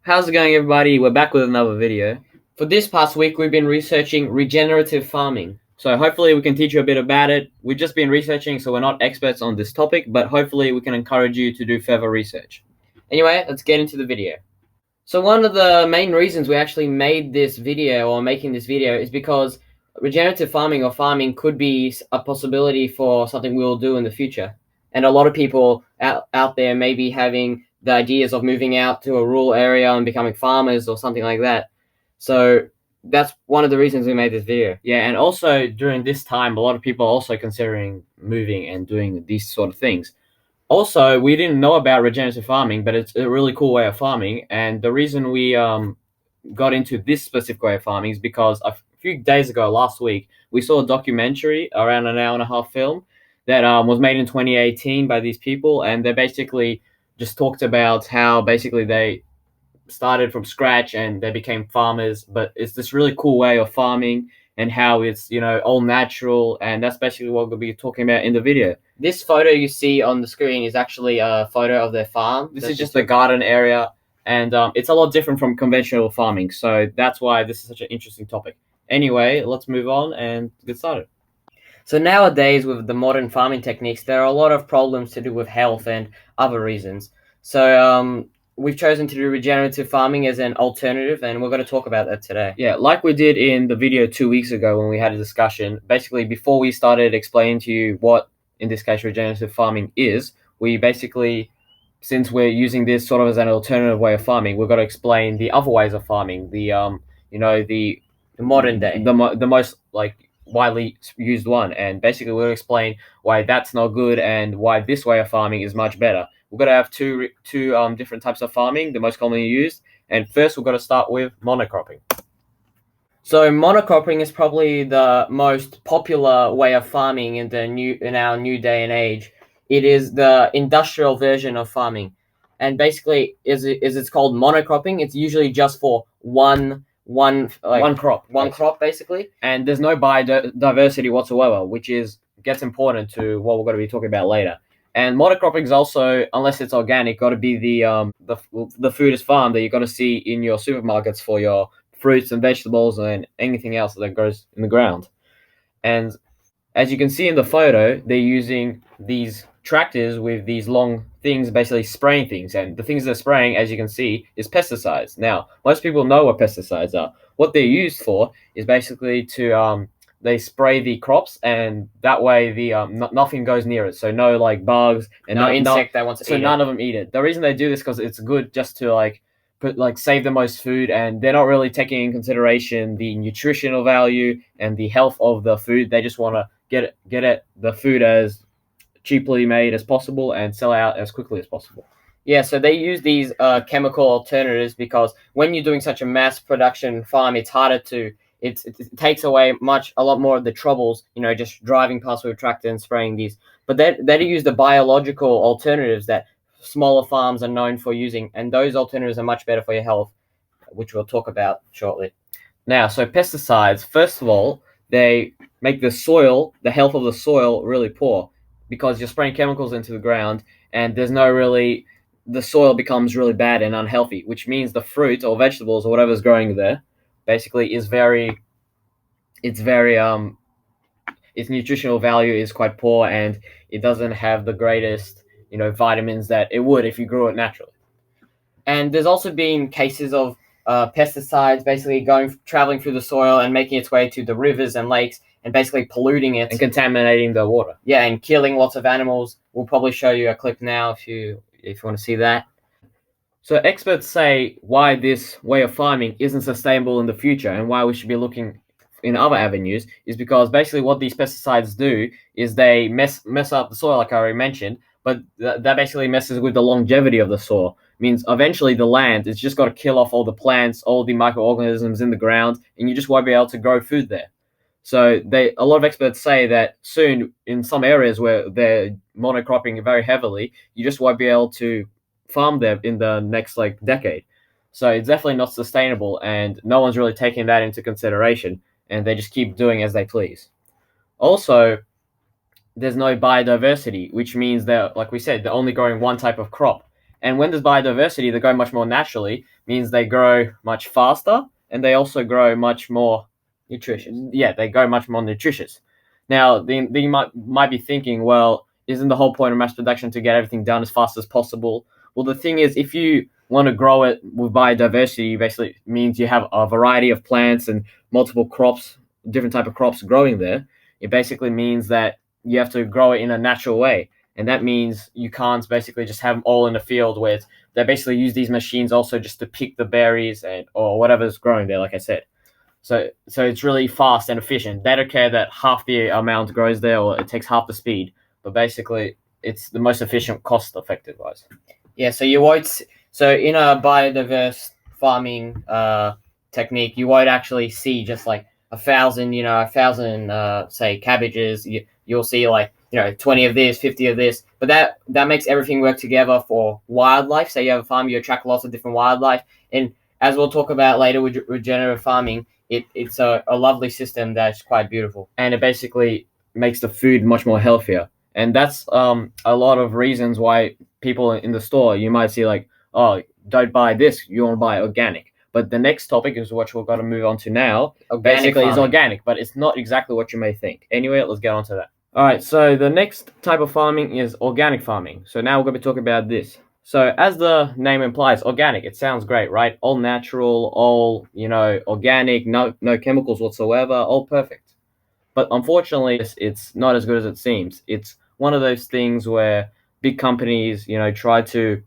How's it going, everybody? We're back with another video. For this past week, we've been researching regenerative farming. So hopefully we can teach you a bit about it. We've just been researching, so we're not experts on this topic, but hopefully we can encourage you to do further research. Anyway, let's get into the video. So one of the main reasons we actually made this video or making this video is because regenerative farming or farming could be a possibility for something we'll do in the future. And a lot of people out there may be having the ideas of moving out to a rural area and becoming farmers or something like that. So that's one of the reasons we made this video. Yeah, and also during this time, a lot of people are also considering moving and doing these sort of things. Also, we didn't know about regenerative farming, but it's a really cool way of farming. And the reason we got into this specific way of farming is because a few days ago, last week, we saw a documentary, around an hour and a half film, that was made in 2018 by these people. And they basically just talked about how basically they started from scratch and they became farmers. But it's this really cool way of farming and how it's, all natural. And that's basically what we'll be talking about in the video. This photo you see on the screen is actually a photo of their farm. This is just the garden area, and it's a lot different from conventional farming. So that's why this is such an interesting topic. Anyway, let's move on and get started. So nowadays, with the modern farming techniques, there are a lot of problems to do with health and other reasons. So we've chosen to do regenerative farming as an alternative, and we're going to talk about that today. Yeah, like we did in the video 2 weeks ago when we had a discussion. Basically, before we started explaining to you what, in this case, regenerative farming is, we basically, since we're using this sort of as an alternative way of farming, we've got to explain the other ways of farming, the modern day, the most widely used one, and basically we'll explain why that's not good and why this way of farming is much better. We're going to have two different types of farming, the most commonly used, and first we're going to start with monocropping. So monocropping is probably the most popular way of farming in our new day and age. It is the industrial version of farming, and basically, it's called monocropping. It's usually just for one crop basically, and there's no biodiversity whatsoever, which gets important to what we're going to be talking about later. And monocropping is also, unless it's organic, got to be the food is farmed that you're going to see in your supermarkets for your fruits and vegetables and anything else that grows in the ground. And as you can see in the photo, they're using these tractors with these long things, basically spraying things. And the things they're spraying, as you can see, is pesticides. Now, most people know what pesticides are. What they're used for is basically to they spray the crops, and that way nothing goes near it. So no bugs and no insect that wants to eat it. So none of them eat it. The reason they do this because it's good just to save the most food, and they're not really taking in consideration the nutritional value and the health of the food. They just want to get the food as cheaply made as possible and sell out as quickly as possible. Yeah, so they use these chemical alternatives because when you're doing such a mass production farm, it's harder to. It takes away a lot more of the troubles, just driving past with a tractor and spraying these. But they use the biological alternatives that smaller farms are known for using, and those alternatives are much better for your health, which we'll talk about shortly. Now, so pesticides, first of all, they make the health of the soil really poor because you're spraying chemicals into the ground, and the soil becomes really bad and unhealthy, which means the fruit or vegetables or whatever's growing there basically its nutritional value is quite poor, and it doesn't have the greatest vitamins that it would if you grew it naturally. And there's also been cases of pesticides basically traveling through the soil and making its way to the rivers and lakes and basically polluting it and contaminating the water. Yeah, and killing lots of animals. We'll probably show you a clip now if you want to see that. So experts say why this way of farming isn't sustainable in the future and why we should be looking in other avenues is because basically what these pesticides do is they mess up the soil, like I already mentioned, but that basically messes with the longevity of the soil. It means eventually the land, it's just got to kill off all the plants, all the microorganisms in the ground, and you just won't be able to grow food there. So a lot of experts say that soon in some areas where they're monocropping very heavily, you just won't be able to farm them in the next decade. So it's definitely not sustainable, and no one's really taking that into consideration, and they just keep doing as they please. Also, there's no biodiversity, which means that, like we said, they're only growing one type of crop, And when there's biodiversity, they grow much more naturally, means they grow much faster, and they also grow much more nutritious. Yeah, they grow much more nutritious. Now, you might be thinking, well, isn't the whole point of mass production to get everything done as fast as possible? Well, the thing is, if you want to grow it with biodiversity, basically means you have a variety of plants and multiple crops, different type of crops growing there. It basically means that you have to grow it in a natural way, and that means you can't basically just have them all in the field where they basically use these machines also just to pick the berries or whatever's growing there, like I said. So it's really fast and efficient. They don't care that half the amount grows there or it takes half the speed, but basically it's the most efficient, cost-effective wise. Yeah, so you won't. So in a biodiverse farming technique, you won't actually see just like a thousand, say cabbages. You'll see like 20 of this, 50 of this, but that makes everything work together for wildlife. Say you have a farm, you attract lots of different wildlife, and as we'll talk about later with regenerative farming, it's a lovely system that's quite beautiful, and it basically makes the food much more healthier. And that's a lot of reasons why people in the store, you might see like, oh, don't buy this, you want to buy organic. But the next topic is what we're going to move on to now. Basically, is organic, but it's not exactly what you may think. Anyway, let's get on to that. All right, so the next type of farming is organic farming. So now we're going to be talking about this. So as the name implies, organic, it sounds great, right? All natural, all, organic, no chemicals whatsoever, all perfect. But unfortunately, it's not as good as it seems. It's one of those things where big companies, try to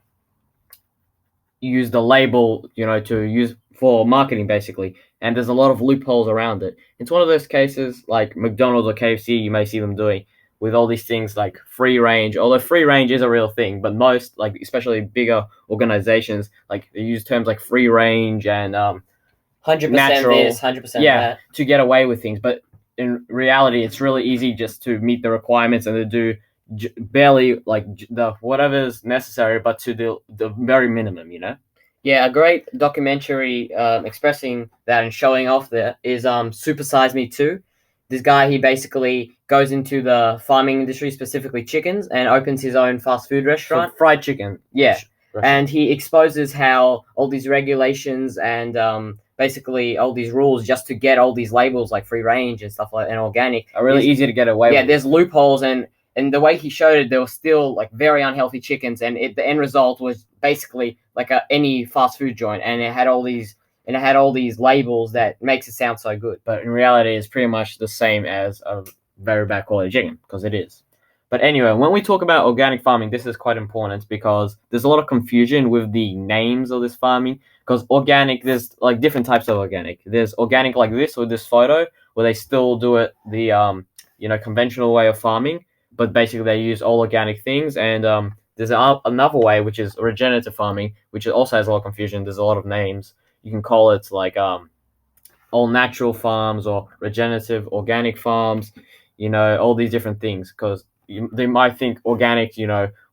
use the label, to use for marketing basically, and there's a lot of loopholes around it. It's one of those cases like McDonald's or KFC, you may see them doing with all these things like free range, although free range is a real thing, but most, like especially bigger organizations, like they use terms like free range and 100% natural, this, 100% that, to get away with things. But in reality, it's really easy just to meet the requirements and to do barely like the whatever's necessary, but to the very minimum, Yeah, a great documentary expressing that and showing off that is Super Size Me 2. This guy, he basically goes into the farming industry, specifically chickens, and opens his own fast food restaurant. So fried chicken. Yeah. And he exposes how all these regulations and basically all these rules just to get all these labels like free range and stuff like and organic are really easy to get away with. Yeah, there's loopholes, and the way he showed it, there were still like very unhealthy chickens, and the end result was basically like any fast food joint, and it had all these labels that makes it sound so good. But in reality, it's pretty much the same as a very bad quality chicken, because it is. But anyway, when we talk about organic farming, this is quite important because there's a lot of confusion with the names of this farming. Because organic, there's like different types of organic. There's organic like this with this photo, where they still do it the conventional way of farming, but basically they use all organic things. And there's another way, which is regenerative farming, which also has a lot of confusion. There's a lot of names. You can call it like all natural farms or regenerative organic farms, all these different things, because they might think organic,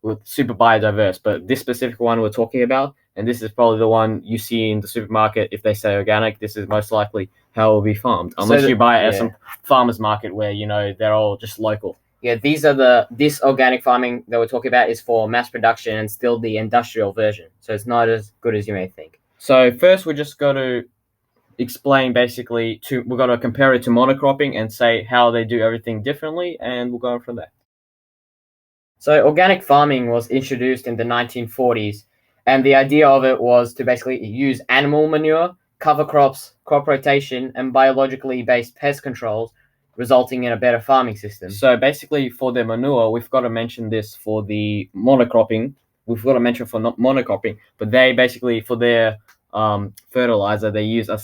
with super biodiverse, but this specific one we're talking about, and this is probably the one you see in the supermarket. If they say organic, this is most likely how it will be farmed, unless you buy it at some farmer's market where, they're all just local. Yeah, this organic farming that we're talking about is for mass production and still the industrial version, so it's not as good as you may think. So first we're just going to explain basically we're going to compare it to monocropping and say how they do everything differently, and we'll go on from there. So organic farming was introduced in the 1940s, and the idea of it was to basically use animal manure, cover crops, crop rotation, and biologically based pest controls, resulting in a better farming system. So basically for the manure, we've got to mention this for the monocropping. We've got to mention for monocropping, but they basically, for their fertilizer, they use a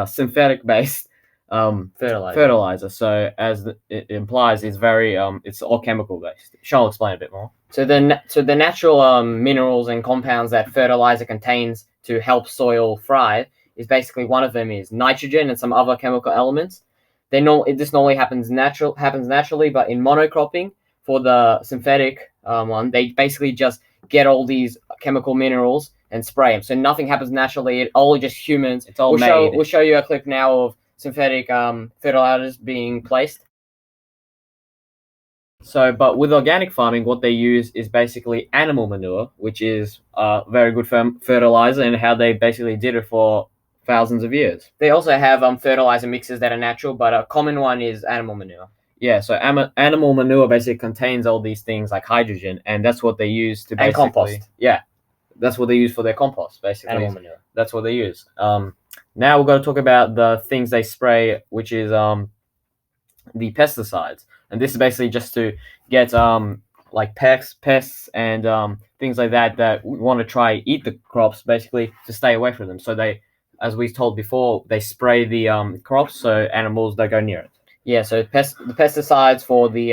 synthetic-based fertilizer. So as it implies, it's very it's all chemical based. Sean will explain a bit more. So the natural minerals and compounds that fertilizer contains to help soil thrive is basically, one of them is nitrogen and some other chemical elements. This normally happens naturally, but in monocropping, for the synthetic one, they basically just get all these chemical minerals and spray them. So nothing happens naturally. It's all just humans. It's all made. We'll show you a clip now of synthetic fertilizers being placed. But with organic farming, what they use is basically animal manure, which is a very good fertilizer, and how they basically did it for thousands of years. They also have fertilizer mixes that are natural, but a common one is animal manure. Yeah, so animal manure basically contains all these things like hydrogen, and that's what they use to basically... And compost. Yeah, that's what they use for their compost, basically. Animal manure. That's what they use. Now we're going to talk about the things they spray, which is the pesticides, and this is basically just to get like pests and things like that want to try eat the crops, basically to stay away from them. So they, as we told before, they spray the crops so animals don't go near it. Yeah, so the pesticides for the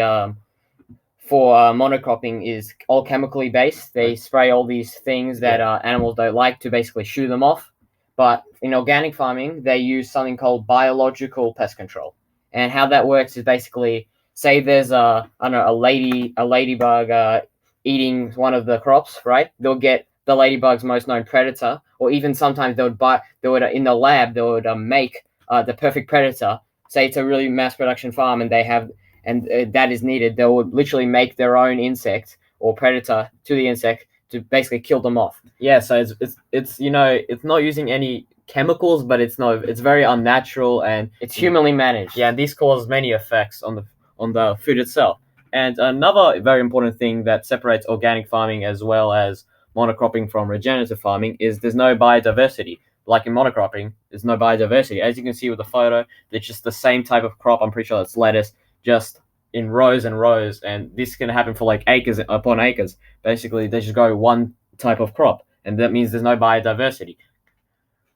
monocropping is all chemically based. They spray all these things that animals don't like to basically shoo them off. But in organic farming, they use something called biological pest control. And how that works is basically, say there's a ladybug eating one of the crops, right? They'll get the ladybug's most known predator, or even sometimes they would in the lab they would make the perfect predator. Say it's a really mass production farm, and they have that is needed. They would literally make their own insect or predator to the insect to basically kill them off. Yeah, so it's it's not using any chemicals, but it's very unnatural, and it's humanly managed. Yeah, and these cause many effects on the food itself. And another very important thing that separates organic farming as well as monocropping from regenerative farming is there's no biodiversity. Like in monocropping, there's no biodiversity. As you can see with the photo, it's just the same type of crop. I'm pretty sure it's lettuce, just in rows and rows, and this can happen for like acres upon acres. Basically, they just grow one type of crop, and that means there's no biodiversity.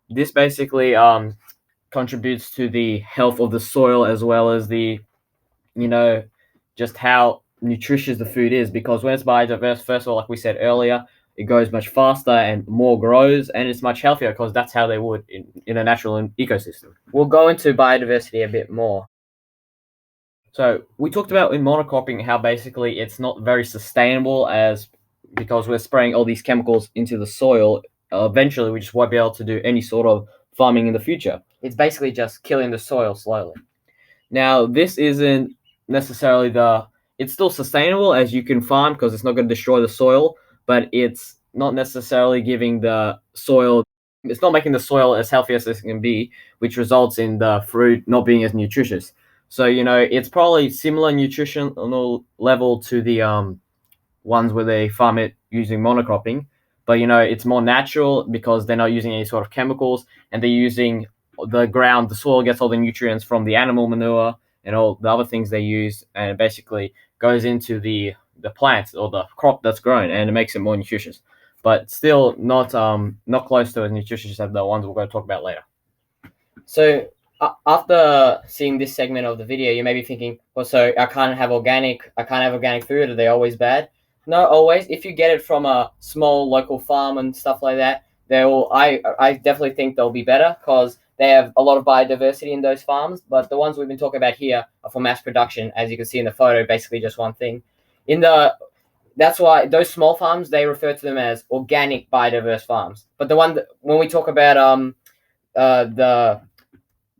This basically contributes to the health of the soil as well as the, just how nutritious the food is, because when it's biodiverse, first of all, like we said earlier, it goes much faster and more grows, and it's much healthier because that's how they would in a natural ecosystem. We'll go into biodiversity a bit more. So we talked about in monocropping how basically it's not very sustainable because we're spraying all these chemicals into the soil. Eventually, we just won't be able to do any sort of farming in the future. It's basically just killing the soil slowly. Now, this isn't necessarily it's still sustainable as you can farm because it's not going to destroy the soil, but it's not necessarily giving the soil, it's not making the soil as healthy as it can be, which results in the fruit not being as nutritious. So, it's probably similar nutritional level to the ones where they farm it using monocropping, but, it's more natural because they're not using any sort of chemicals, and they're using the soil gets all the nutrients from the animal manure and all the other things they use, and it basically goes into the plant or the crop that's grown, and it makes it more nutritious, but still not close to as nutritious as the ones we're going to talk about later. So after seeing this segment of the video, you may be thinking, well, so I can't have organic food. Are they always bad? No, always. If you get it from a small local farm and stuff like that, I definitely think they'll be better because they have a lot of biodiversity in those farms. But the ones we've been talking about here are for mass production, as you can see in the photo, basically just one thing. That's why those small farms, they refer to them as organic biodiverse farms. But when we talk about the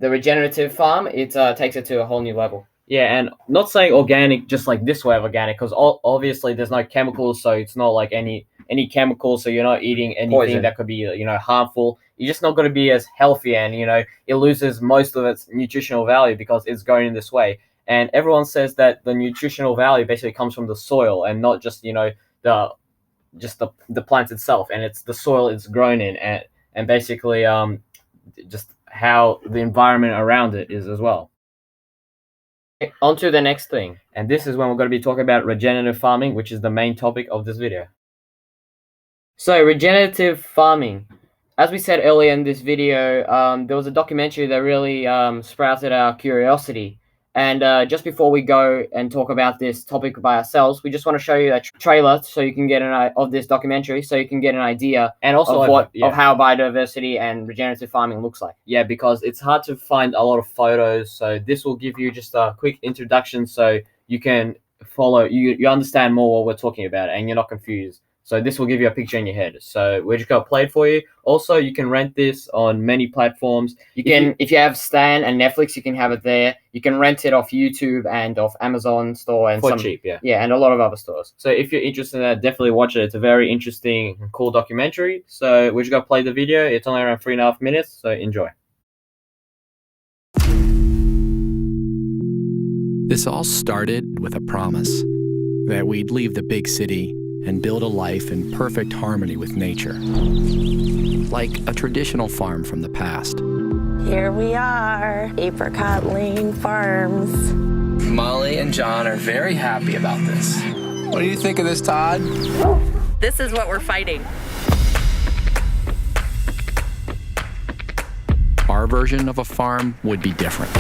regenerative farm, it takes it to a whole new level. Yeah, and not saying organic just like this way of organic, because obviously there's no chemicals, so it's not like any chemicals, so you're not eating anything Poison. That could be harmful. You're just not going to be as healthy, and it loses most of its nutritional value because it's going in this way. And everyone says that the nutritional value basically comes from the soil and not just the plant itself, and it's the soil it's grown in, and basically just how the environment around it is as well. On to the next thing, and this is when we're going to be talking about regenerative farming, which is the main topic of this video. So regenerative farming, as we said earlier in this video, there was a documentary that really sprouted our curiosity. And just before we go and talk about this topic by ourselves, we just want to show you a trailer so you can get of this documentary, so you can get an idea and also of how biodiversity and regenerative farming looks like. Yeah, because it's hard to find a lot of photos, so this will give you just a quick introduction so you can follow, you understand more what we're talking about and you're not confused. So this will give you a picture in your head. So we're just gonna play it for you. Also, you can rent this on many platforms. If you have Stan and Netflix, you can have it there. You can rent it off YouTube and off Amazon store and for cheap, yeah, and a lot of other stores. So if you're interested in that, definitely watch it. It's a very interesting and cool documentary. So we're just gonna play the video. It's only around 3.5 minutes, so enjoy. This all started with a promise that we'd leave the big city and build a life in perfect harmony with nature, like a traditional farm from the past. Here we are, Apricot Lane Farms. Molly and John are very happy about this. What do you think of this, Todd? This is what we're fighting. Our version of a farm would be different.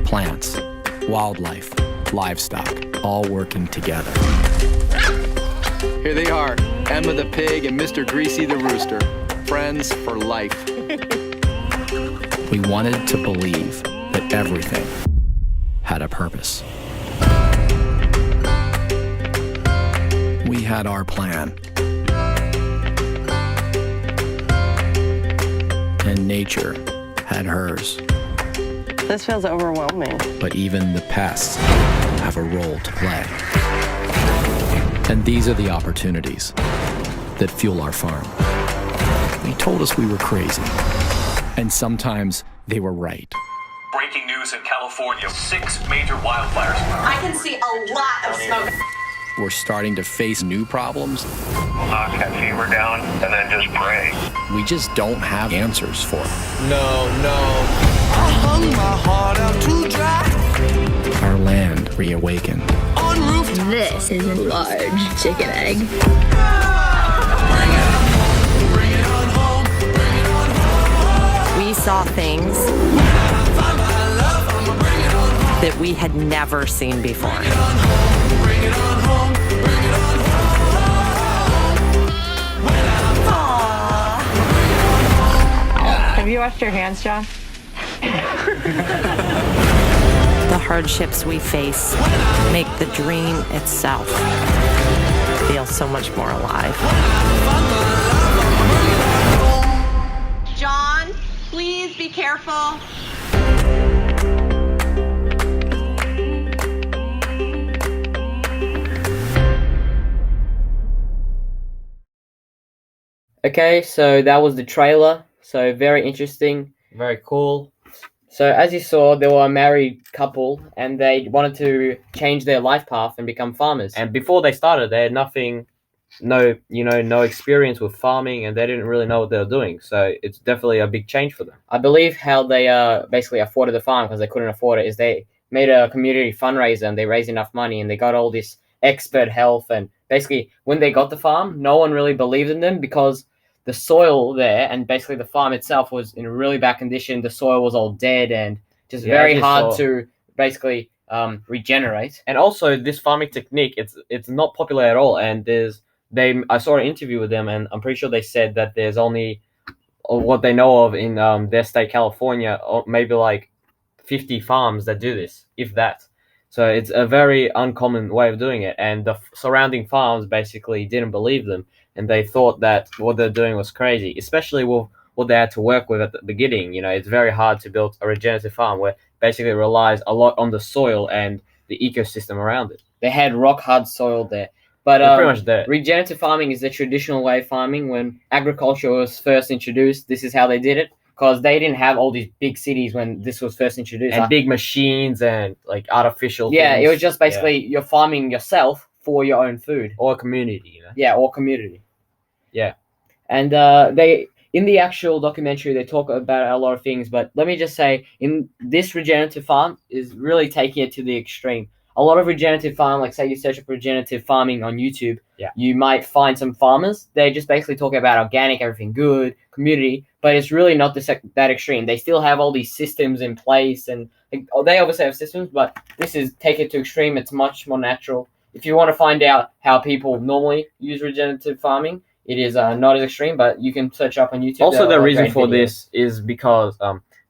Plants, wildlife, livestock, all working together. Here they are, Emma the pig and Mr. Greasy the rooster, friends for life. We wanted to believe that everything had a purpose. We had our plan. And nature had hers. This feels overwhelming. But even the pests have a role to play. And these are the opportunities that fuel our farm. They told us we were crazy. And sometimes they were right. Breaking news in California, 6 major wildfires. I can see a lot of smoke. We're starting to face new problems. Knock that fever down and then just pray. We just don't have answers for. I hung my heart out to dry. Our land reawakened. On rooftop. This is a large chicken egg. We saw things that we had never seen before. Have you washed your hands, John? The hardships we face make the dream itself feel so much more alive. John, please be careful. Okay, so that was the trailer. So very interesting, very cool. So as you saw, they were a married couple and they wanted to change their life path and become farmers. And before they started, they had no experience with farming, and they didn't really know what they were doing. So it's definitely a big change for them. I believe how they basically afforded the farm because they couldn't afford it is they made a community fundraiser and they raised enough money and they got all this expert help. And basically when they got the farm, no one really believed in them because the soil there and basically the farm itself was in really bad condition. The soil was all dead and just very hard to basically regenerate. And also this farming technique, it's not popular at all. And I saw an interview with them, and I'm pretty sure they said that there's only what they know of in their state, California, or maybe like 50 farms that do this, if that. So it's a very uncommon way of doing it, and the surrounding farms basically didn't believe them, and they thought that what they're doing was crazy, especially with what they had to work with at the beginning. It's very hard to build a regenerative farm where basically it relies a lot on the soil and the ecosystem around it. They had rock hard soil there. But pretty much there. Regenerative farming is the traditional way of farming. When agriculture was first introduced, this is how they did it. Because they didn't have all these big cities when this was first introduced. And big machines and like artificial things. It was just basically you're farming yourself for your own food. Or a community, Yeah, or community. Yeah. And they in the actual documentary, they talk about a lot of things. But let me just say, in this regenerative farm is really taking it to the extreme. A lot of regenerative farm, like say you search up regenerative farming on YouTube, you might find some farmers. They just basically talk about organic, everything good, community, but it's really not that extreme. They still have all these systems in place, and they obviously have systems, but this is take it to extreme. It's much more natural. If you want to find out how people normally use regenerative farming, it is not as extreme, but you can search up on YouTube. Also, the reason for this is because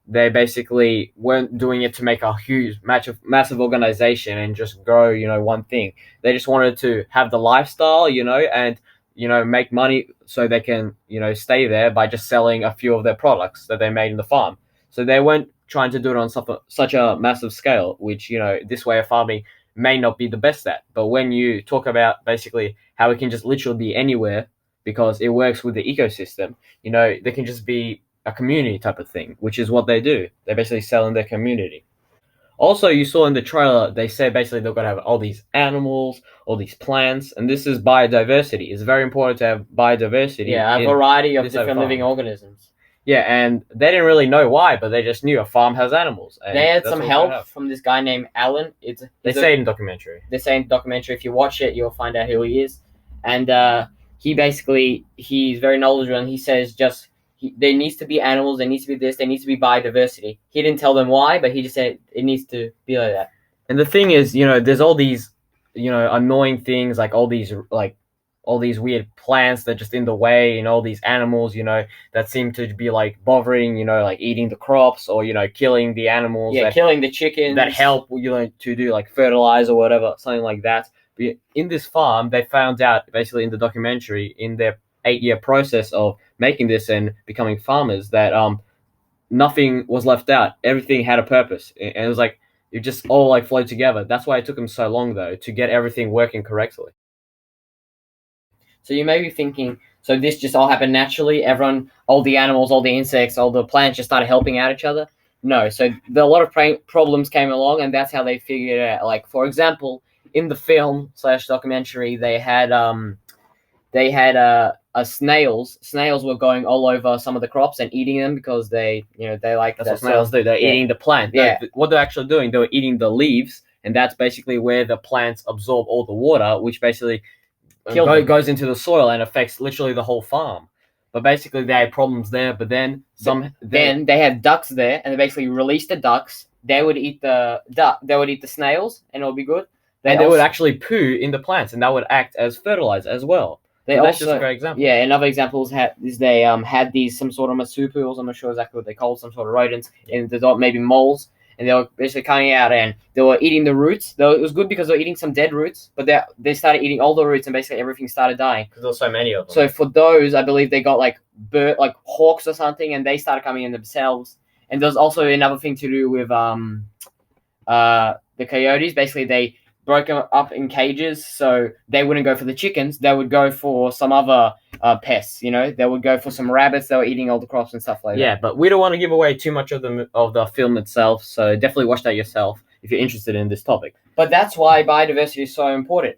they basically weren't doing it to make a huge, massive organization and just grow, one thing. They just wanted to have the lifestyle, and make money so they can, stay there by just selling a few of their products that they made in the farm. So they weren't trying to do it on such a massive scale, which, this way of farming may not be the best at. But when you talk about basically how it can just literally be anywhere because it works with the ecosystem, they can just be a community type of thing, which is what they do. They basically sell in their community. Also, you saw in the trailer, they say basically they're going to have all these animals, all these plants, and this is biodiversity. It's very important to have biodiversity. Yeah, a variety of different living organisms. Yeah, and they didn't really know why, but they just knew a farm has animals. And they had some help from this guy named Alan. They say in the documentary. They say in the documentary, if you watch it, you'll find out who he is. And he's very knowledgeable, and he says there needs to be animals, there needs to be this, there needs to be biodiversity. He didn't tell them why, but he just said it needs to be like that. And the thing is, there's all these, annoying things, like all these weird plants that are just in the way, and all these animals, that seem to be like bothering, like eating the crops or, killing the animals. Yeah, killing the chickens. That help, to do like fertilize or whatever, something like that. But in this farm, they found out basically in the documentary, in their 8-year process of making this and becoming farmers, that nothing was left out. Everything had a purpose, and it was like it just all like flowed together. That's why it took them so long though to get everything working correctly. So you may be thinking, so this just all happened naturally? All the animals, all the insects, all the plants just started helping out each other? No. So a lot of problems came along, and that's how they figured it out. Like, for example, in the film / documentary, they had snails. Snails were going all over some of the crops and eating them because they like. That's what snails do. They're eating the plant. Yeah. What they're actually doing, they were eating the leaves, and that's basically where the plants absorb all the water, which basically goes into the soil and affects literally the whole farm. But basically, they had problems there. But then Then they had ducks there, and they basically released the ducks. They would eat the snails, and it would be good. They would actually poo in the plants, and that would act as fertilizer as well. That's just a great example. Yeah, another example is they had these some sort of marsupials. I'm not sure exactly what they called, some sort of rodents, and they thought maybe moles, and they were basically coming out and they were eating the roots. Though it was good because they were eating some dead roots, but they started eating all the roots, and basically everything started dying. Because there were so many of them. So for those, I believe they got like hawks or something, and they started coming in themselves. And there's also another thing to do with the coyotes. Basically, they broke them up in cages, so they wouldn't go for the chickens. They would go for some other pests. They would go for some rabbits that were eating all the crops and stuff like that. Yeah, but we don't want to give away too much of the film itself, so definitely watch that yourself if you're interested in this topic. But that's why biodiversity is so important.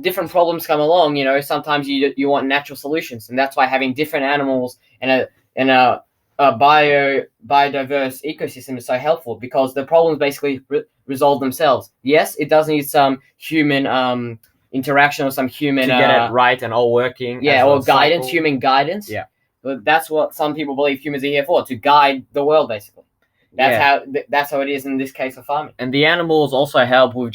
Different problems come along. Sometimes you want natural solutions, and that's why having different animals and a biodiverse ecosystem is so helpful, because the problems basically resolve themselves. Yes, it does need some human interaction or some human to get it right and all working. Yeah, or guidance, human guidance. Yeah, but that's what some people believe humans are here for, to guide the world. Basically, that's how it is in this case of farming. And the animals also help with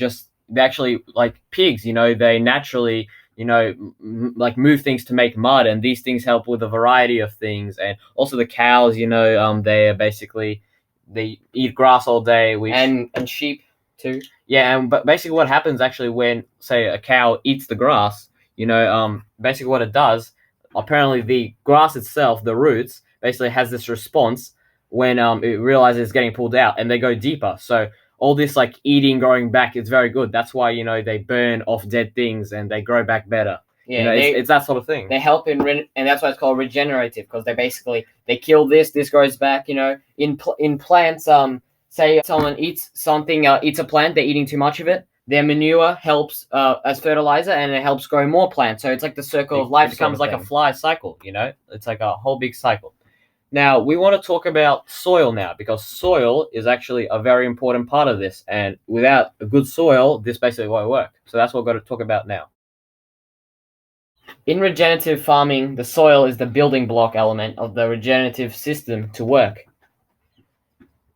they actually, like pigs. They naturally like move things to make mud, and these things help with a variety of things. And also the cows, they are basically, they eat grass all day, and sheep too. Yeah, but basically what happens actually when, say, a cow eats the grass, basically what it does, apparently the grass itself, the roots, basically has this response when it realizes it's getting pulled out, and they go deeper. So all this like eating, growing back, is very good. That's why, they burn off dead things and they grow back better. Yeah, it's that sort of thing. They help and that's why it's called regenerative, because they kill this grows back. In plants, say someone eats a plant, they're eating too much of it. Their manure helps as fertilizer, and it helps grow more plants. So it's like the circle of life. It becomes like a fly cycle. It's like a whole big cycle. Now, we want to talk about soil now, because soil is actually a very important part of this. And without a good soil, this basically won't work. So that's what we're going to talk about now. In regenerative farming, the soil is the building block element of the regenerative system to work.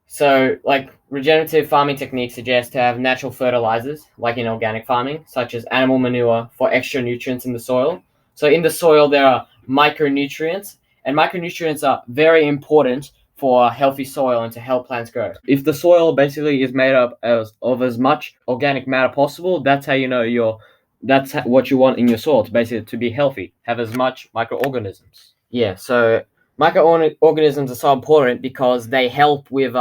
So, like, regenerative farming techniques suggest to have natural fertilizers, like in organic farming, such as animal manure for extra nutrients in the soil. So in the soil, there are micronutrients, and micronutrients are very important for a healthy soil and to help plants grow. If the soil basically is made up of as much organic matter possible, that's how you know you're that's what you want in your soil, to basically to be healthy, have as much microorganisms. Yeah, so microorganisms are so important because they help with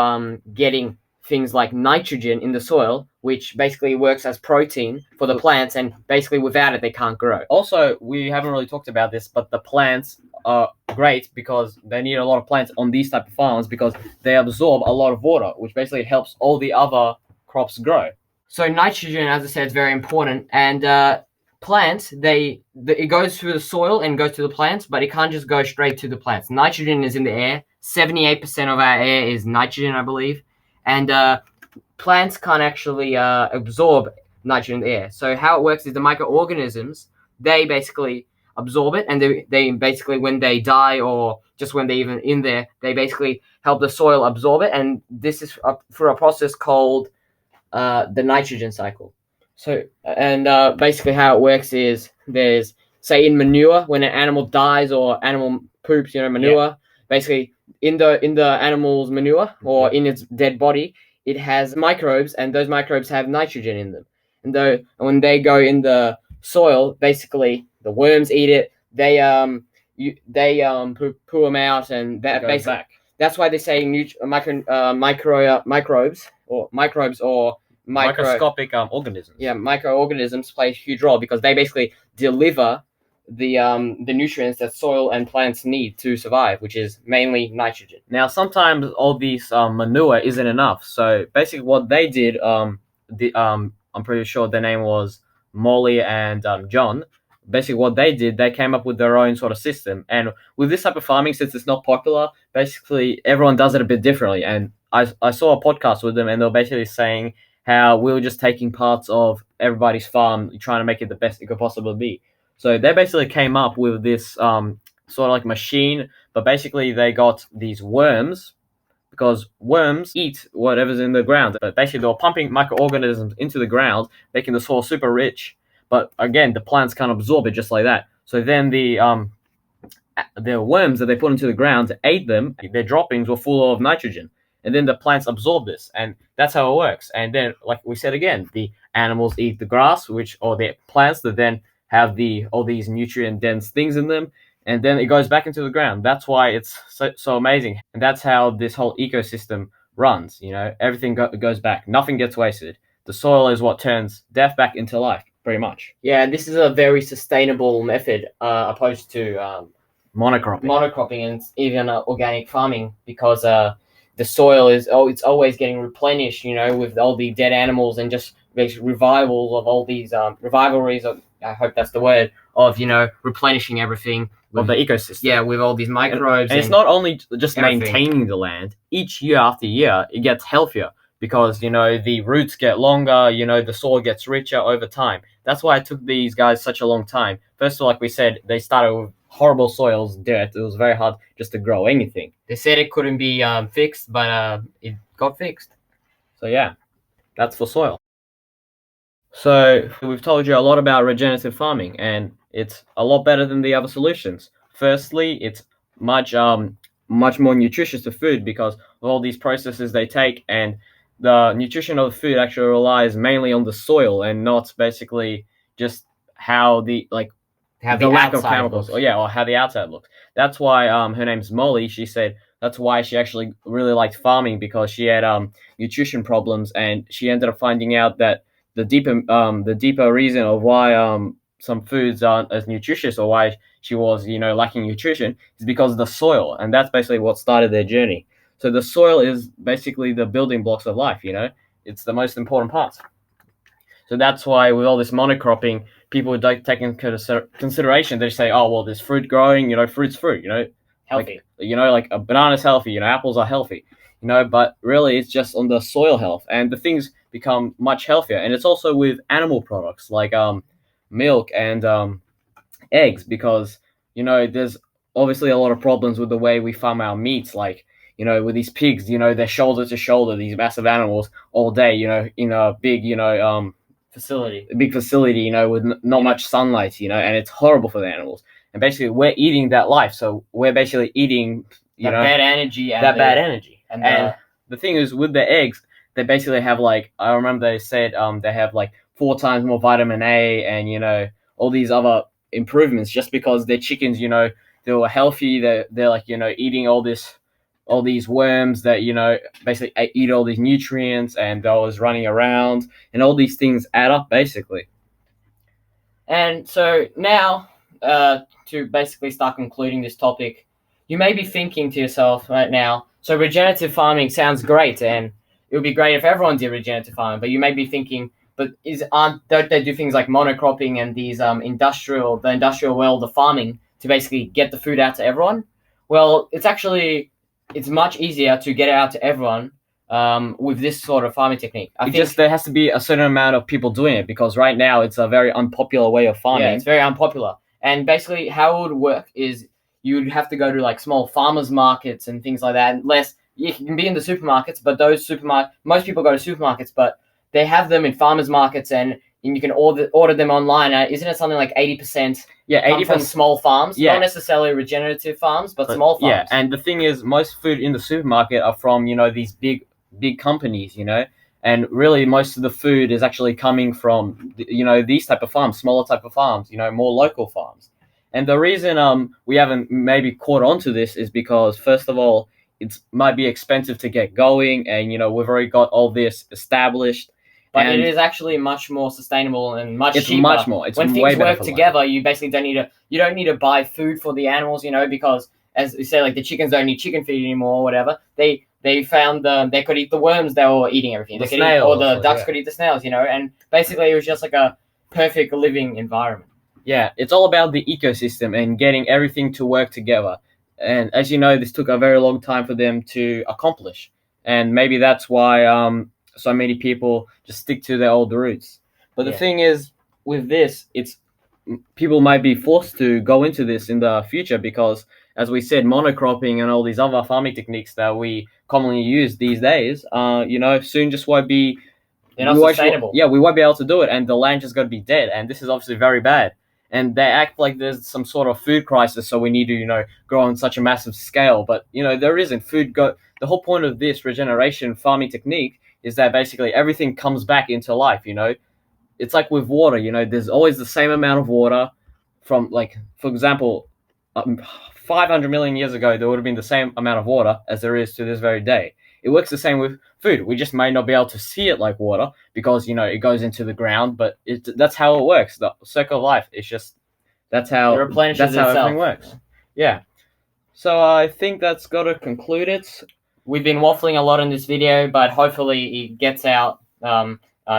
getting things like nitrogen in the soil, which basically works as protein for the plants, and basically without it they can't grow. Also, we haven't really talked about this, but the plants are great because they need a lot of plants on these type of farms because they absorb a lot of water, which basically helps all the other crops grow. So nitrogen, as I said, is very important, and plants, it goes through the soil and goes to the plants, but it can't just go straight to the plants. Nitrogen is in the air. 78% of our air is nitrogen, I believe, and plants can't actually absorb nitrogen in the air. So how it works is the microorganisms, they basically absorb it, and they basically, when they die or just when they're even in there, they basically help the soil absorb it, and this is through a process called the nitrogen cycle. So, and basically how it works is there's, say in manure, when an animal dies or animal poops, manure, basically in the animal's manure or in its dead body, it has microbes, and those microbes have nitrogen in them. And when they go in the soil, basically the worms eat it. They poo them out, and that basically back. That's why they say microbes or Microscopic organisms. Yeah, microorganisms play a huge role because they basically deliver the nutrients that soil and plants need to survive, which is mainly nitrogen. Now, sometimes all these manure isn't enough. So basically, what they did, I'm pretty sure their name was Molly and John. Basically, what they did, they came up with their own sort of system. And with this type of farming, since it's not popular, basically everyone does it a bit differently. And I saw a podcast with them, and they were basically saying how we were just taking parts of everybody's farm, trying to make it the best it could possibly be. So they basically came up with this sort of like machine, but basically they got these worms, because worms eat whatever's in the ground. But basically they were pumping microorganisms into the ground, making the soil super rich. But again, the plants can't absorb it just like that. So then the worms that they put into the ground ate them. Their droppings were full of nitrogen, and then the plants absorb this, and that's how it works. And then, like we said again, the animals eat the grass, or the plants that then have all these nutrient dense things in them, and then it goes back into the ground. That's why it's so amazing, and that's how this whole ecosystem runs. Everything goes back. Nothing gets wasted. The soil is what turns death back into life, pretty much. Yeah, this is a very sustainable method opposed to monocropping and even organic farming, because the soil is it's always getting replenished, with all the dead animals, and just makes revivals of all these revivalries of, I hope that's the word, of replenishing everything of the ecosystem. Yeah, with all these microbes. And it's not only just everything. Maintaining the land. Each year after year, it gets healthier because the roots get longer. The soil gets richer over time. That's why it took these guys such a long time. First of all, like we said, they started with horrible soils, dirt. It was very hard just to grow anything. They said it couldn't be fixed, but it got fixed. So yeah, that's for soil. So we've told you a lot about regenerative farming, and it's a lot better than the other solutions. Firstly, it's much more nutritious to food because of all these processes they take, and the nutrition of the food actually relies mainly on the soil and not basically just how the lack of chemicals, or how the outside looks. That's why her name's Molly. She said that's why she actually really liked farming, because she had nutrition problems, and she ended up finding out that the deeper reason of why some foods aren't as nutritious, or why she was lacking nutrition, is because of the soil, and that's basically what started their journey. So the soil is basically the building blocks of life. It's the most important part. So that's why with all this monocropping, people would take into consideration. They say, oh well, there's fruit growing. Fruit's fruit. Healthy. Like a banana's healthy. Apples are healthy. But really it's just on the soil health, and the things become much healthier. And it's also with animal products like milk and eggs, because there's obviously a lot of problems with the way we farm our meats, like with these pigs, they're shoulder to shoulder, these massive animals all day, in a big facility, with not much sunlight, and it's horrible for the animals. And basically we're eating that life, so we're basically eating bad energy bad energy. And the thing is, with the eggs, they basically have I remember they said they have 4 times more vitamin A and, you know, all these other improvements just because their chickens, you know, they were healthy. They're like, you know, eating all these worms that, you know, basically eat all these nutrients, and they was running around, and all these things add up basically. And so now, to basically start concluding this topic, you may be thinking to yourself right now, so regenerative farming sounds great, and it would be great if everyone did regenerative farming, but you may be thinking, but don't they do things like monocropping and these the industrial world of farming to basically get the food out to everyone? Well, it's much easier to get it out to everyone with this sort of farming technique. There has to be a certain amount of people doing it, because right now it's a very unpopular way of farming. Yeah, it's very unpopular. And basically how it would work is you'd have to go to like small farmers markets and things like that. You can be in the supermarkets, but most people go to supermarkets, but they have them in farmers markets, and you can order them online. Isn't it something like 80%? Yeah, 80% from small farms, yeah. Not necessarily regenerative farms, but small farms. Yeah, and the thing is, most food in the supermarket are from, you know, these big companies, you know, and really most of the food is actually coming from, you know, these type of farms, smaller type of farms, you know, more local farms. And the reason we haven't maybe caught on to this is because, first of all, it might be expensive to get going, and, you know, we've already got all this established. But it is actually much more sustainable and much cheaper. Much more. It's when way things better work together, you basically don't need to buy food for the animals, you know, because as you say, like the chickens don't need chicken feed anymore or whatever. They found they could eat the worms that were eating everything. The snails, or the ducks could eat the snails, you know, and basically it was just like a perfect living environment. Yeah, it's all about the ecosystem and getting everything to work together. And as you know, this took a very long time for them to accomplish. And maybe that's why so many people just stick to their old roots. But the thing is, with this, people might be forced to go into this in the future because, as we said, monocropping and all these other farming techniques that we commonly use these days, you know, soon just won't be... They're not sustainable. We won't be able to do it, and the land just going to be dead. And this is obviously very bad. And they act like there's some sort of food crisis, so we need to, you know, grow on such a massive scale. But, you know, there isn't. The whole point of this regeneration farming technique is that basically everything comes back into life, you know. It's like with water, you know, there's always the same amount of water from, like, for example, 500 million years ago, there would have been the same amount of water as there is to this very day. It works the same with food. We just may not be able to see it like water because, you know, it goes into the ground, but that's how it works. The circle of life. It's just, that's how everything works. Yeah. So I think that's got to conclude it. We've been waffling a lot in this video, but hopefully it gets out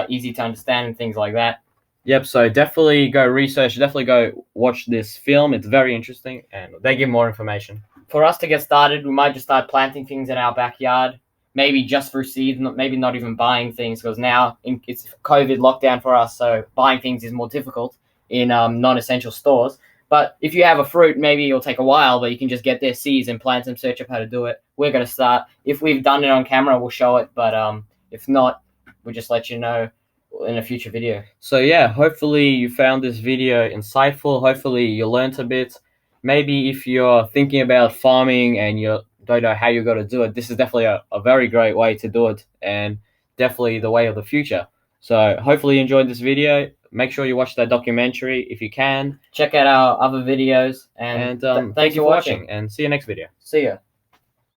easy to understand and things like that. Yep, so definitely go research, definitely go watch this film. It's very interesting, and they give more information. For us to get started, we might just start planting things in our backyard, maybe just for seeds, maybe not even buying things, because now it's COVID lockdown for us, so buying things is more difficult in non-essential stores. But if you have a fruit, maybe it'll take a while, but you can just get their seeds and plant them, search up how to do it. We're going to start. If we've done it on camera, we'll show it, but if not, we'll just let you know in a future video. So yeah, hopefully you found this video insightful. Hopefully you learned a bit. Maybe if you're thinking about farming and you don't know how you're going to do it, this is definitely a very great way to do it, and definitely the way of the future. So hopefully you enjoyed this video. Make sure you watch that documentary if you can. Check out our other videos, and thank you for watching, and see you next video. See ya.